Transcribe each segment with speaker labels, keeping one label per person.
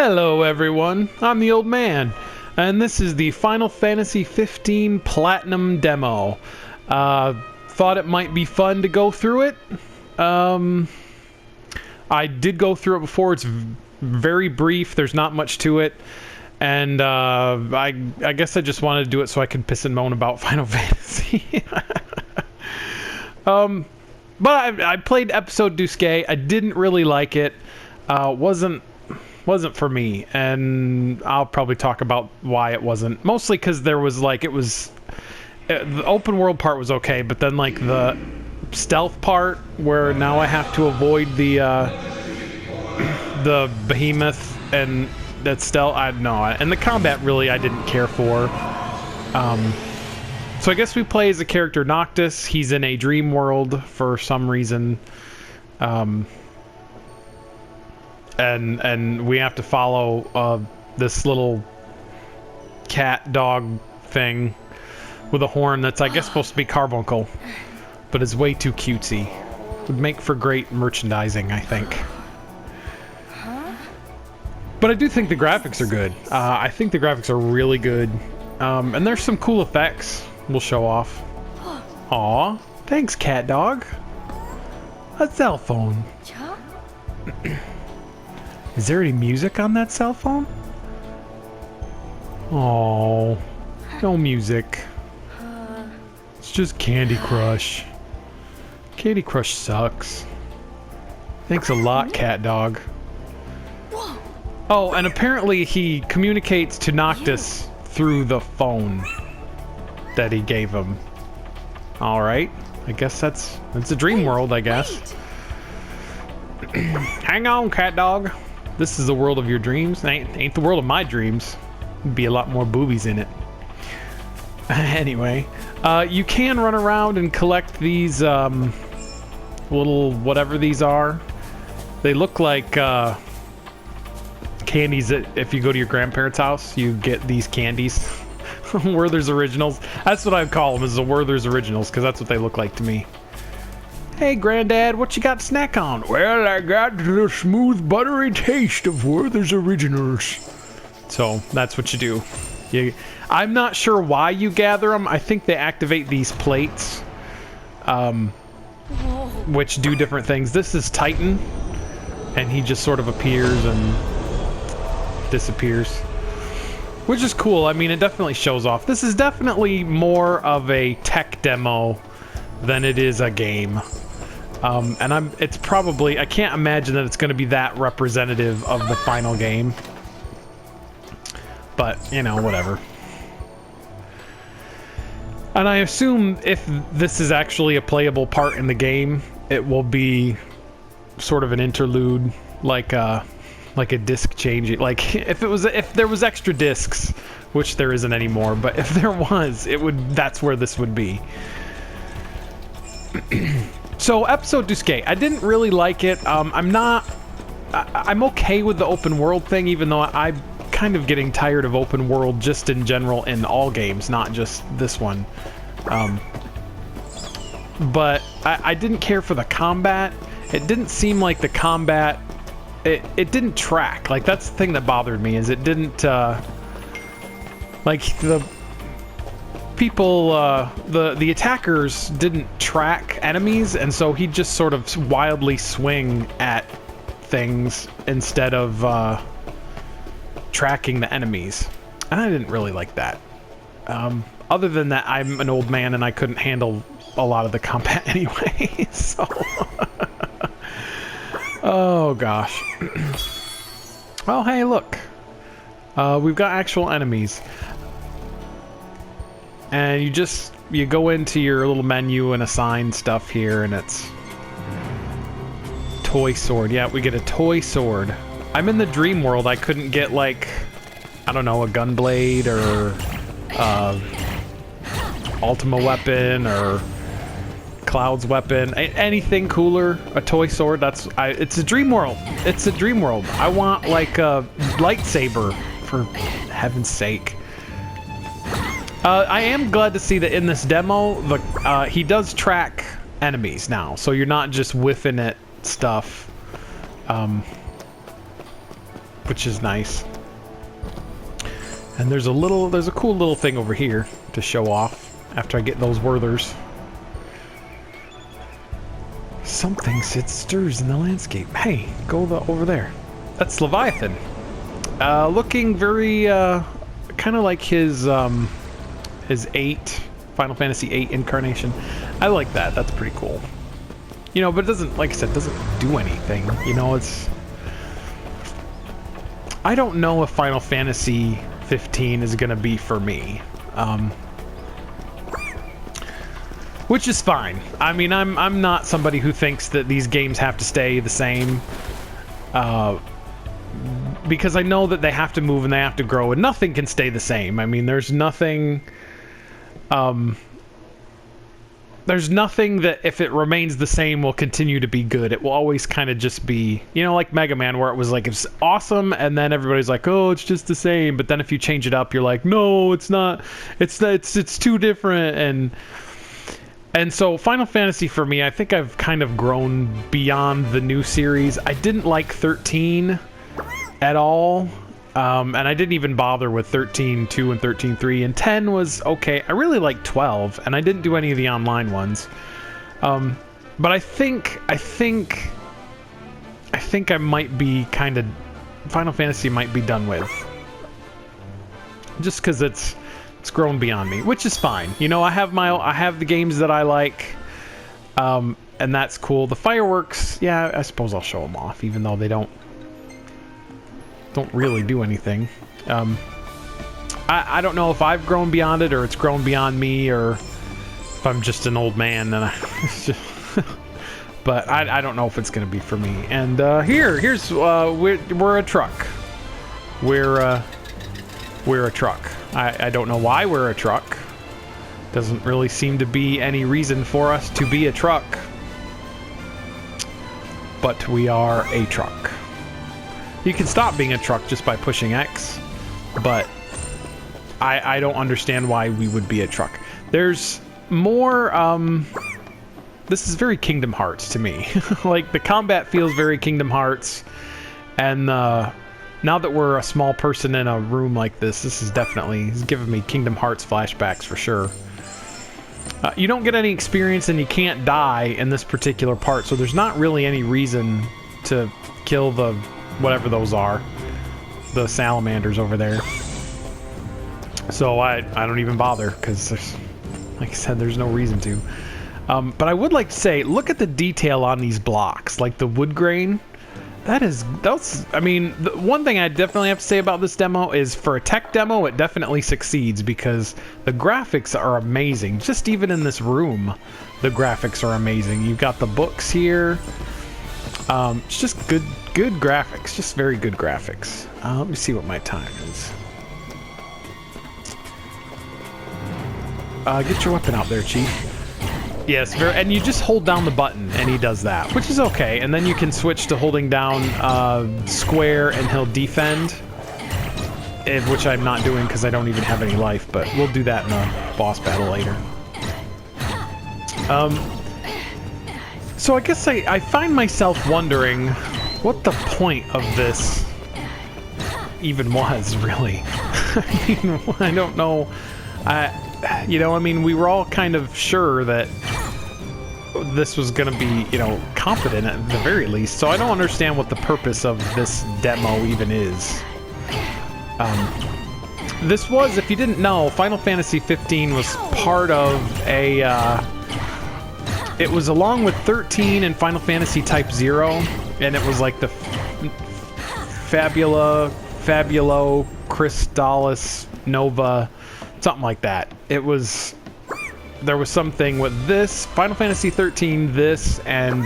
Speaker 1: Hello everyone, I'm the old man, and this is the Final Fantasy XV Platinum demo. Thought it might be fun to go through it. I did go through it before. It's very brief, there's not much to it, and I guess I just wanted to do it so I could piss and moan about Final Fantasy. But I played episode Duske. I didn't really like it. Wasn't for me, and I'll probably talk about why it wasn't. Mostly because there was like the open world part was okay, but then like the stealth part where now I have to avoid the behemoth and that stealth. And the combat really I didn't care for. So I guess we play as the character Noctis. He's in a dream world for some reason. And we have to follow this little cat dog thing with a horn that's I guess supposed to be carbuncle, but is way too cutesy. Would make for great merchandising, I think. But I do think the graphics are good. I think the graphics are really good, and there's some cool effects we'll show off. Aw, thanks, cat dog. A cell phone. Is there any music on that cell phone? Oh, no music. It's just Candy Crush. Candy Crush sucks. Thanks a lot, cat dog. Oh, and apparently he communicates to Noctis through the phone that he gave him. All right, I guess that's a dream world, I guess. Hang on, cat dog. This is the world of your dreams. Ain't the world of my dreams. There'd be a lot more boobies in it. Anyway, you can run around and collect these little whatever these are. They look like candies that if you go to your grandparents' house, you get these candies. Werther's Originals. That's what I call them, is the Werther's Originals, because that's what they look like to me. Hey, Granddad, what you got to snack on? Well, I got the smooth, buttery taste of Werther's Originals. So, that's what you do. I'm not sure why you gather them. I think they activate these plates, which do different things. This is Titan, and he just sort of appears and disappears, which is cool. I mean, it definitely shows off. This is definitely more of a tech demo than it is a game. And it's probably, I can't imagine that it's going to be that representative of the final game. But, you know, whatever. And I assume if this is actually a playable part in the game, it will be sort of an interlude, like a disc changing. Like if there was extra discs, which there isn't anymore, but if there was, that's where this would be. So, episode Duske, I didn't really like it. I'm okay with the open world thing, even though I'm kind of getting tired of open world just in general in all games, not just this one. But I didn't care for the combat. It didn't seem like the combat, it didn't track. Like, that's the thing that bothered me, is it didn't, like, the people, the attackers didn't track enemies, and so he'd just sort of wildly swing at things instead of tracking the enemies, and I didn't really like that. Other than that, I'm an old man and I couldn't handle a lot of the combat anyway, so oh gosh. Well, hey, look, we've got actual enemies. And you go into your little menu and assign stuff here, and it's toy sword. Yeah, we get a toy sword. I'm in the dream world. I couldn't get, like, I don't know, a gunblade or Ultima weapon or Cloud's weapon. Anything cooler. A toy sword. It's a dream world. It's a dream world. I want, like, a lightsaber, for heaven's sake. I am glad to see that in this demo, he does track enemies now, so you're not just whiffing at stuff. which is nice. And there's a cool little thing over here to show off after I get those Werthers. Something stirs in the landscape. Hey, go over there. That's Leviathan. Looking very, kind of like his 8, Final Fantasy 8 incarnation. I like that. That's pretty cool. You know, but it doesn't, like I said, doesn't do anything. You know, it's... I don't know if Final Fantasy 15 is going to be for me. Which is fine. I mean, I'm not somebody who thinks that these games have to stay the same. Because I know that they have to move and they have to grow, and nothing can stay the same. I mean, there's nothing that if it remains the same will continue to be good. It will always kind of just be, you know, like Mega Man, where it was like, it's awesome, and then everybody's like, oh, it's just the same. But then if you change it up, you're like, no, it's not. It's too different. And so Final Fantasy for me, I think I've kind of grown beyond the new series. I didn't like 13 at all. And I didn't even bother with 13.2 and 13.3, and 10 was okay. I really liked 12, and I didn't do any of the online ones. But I think I might be kind of... Final Fantasy might be done with. Just because it's grown beyond me, which is fine. You know, I have the games that I like, and that's cool. The fireworks, yeah, I suppose I'll show them off, even though they don't really do anything. I don't know if I've grown beyond it, or it's grown beyond me, or if I'm just an old man and but I don't know if it's gonna be for me. And here's we're a truck. We're a truck. I don't know why we're a truck. Doesn't really seem to be any reason for us to be a truck, but we are a truck. You can stop being a truck just by pushing X, but I don't understand why we would be a truck. There's more, this is very Kingdom Hearts to me. Like, the combat feels very Kingdom Hearts, and now that we're a small person in a room like this is definitely giving me Kingdom Hearts flashbacks for sure. You don't get any experience and you can't die in this particular part, so there's not really any reason to kill the... whatever those are, the salamanders over there. So I don't even bother, because there's, like I said, there's no reason to. But I would like to say, look at the detail on these blocks, like the wood grain. That's I mean, the one thing I definitely have to say about this demo is, for a tech demo, it definitely succeeds, because the graphics are amazing. Just even in this room, the graphics are amazing. You've got the books here. It's just good graphics, just very good graphics. Let me see what my time is. Get your weapon out there, Chief. Yes, and you just hold down the button and he does that, which is okay. And then you can switch to holding down square and he'll defend, which I'm not doing because I don't even have any life, but we'll do that in a boss battle later. So I guess I find myself wondering what the point of this even was, really. I mean, I don't know. You know, I mean, we were all kind of sure that this was going to be, you know, competent at the very least, so I don't understand what the purpose of this demo even is. This was, if you didn't know, Final Fantasy 15 was part of a... it was along with 13 and Final Fantasy Type 0, and it was like the Fabulo Crystallis Nova, something like that. It was... There was something with this, Final Fantasy 13, this, and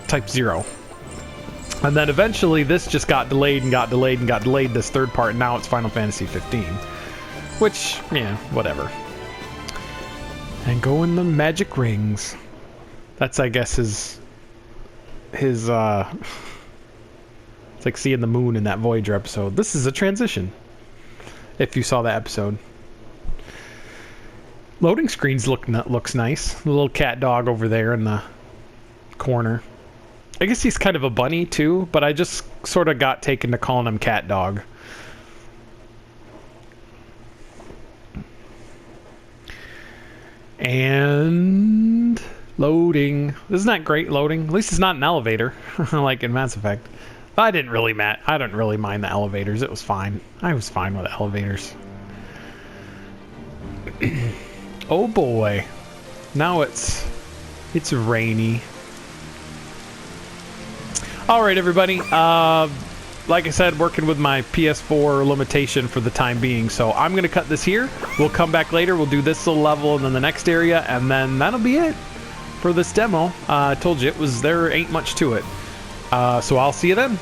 Speaker 1: Type 0. And then eventually this just got delayed and got delayed and got delayed, this third part, and now it's Final Fantasy 15. Which, yeah, whatever. And go in the magic rings. That's, I guess, his it's like seeing the moon in that Voyager episode. This is a transition, if you saw that episode. Loading screens looks nice. The little cat dog over there in the corner. I guess he's kind of a bunny too, but I just sort of got taken to calling him Cat Dog. And loading. Isn't that great loading? At least it's not an elevator, like in Mass Effect. I didn't really mind the elevators. It was fine. I was fine with elevators. Oh boy. Now it's rainy. Alright everybody, like I said, working with my PS4 limitation for the time being, so I'm going to cut this here. We'll come back later, we'll do this little level and then the next area, and then that'll be it for this demo. I told you, there ain't much to it. So I'll see you then.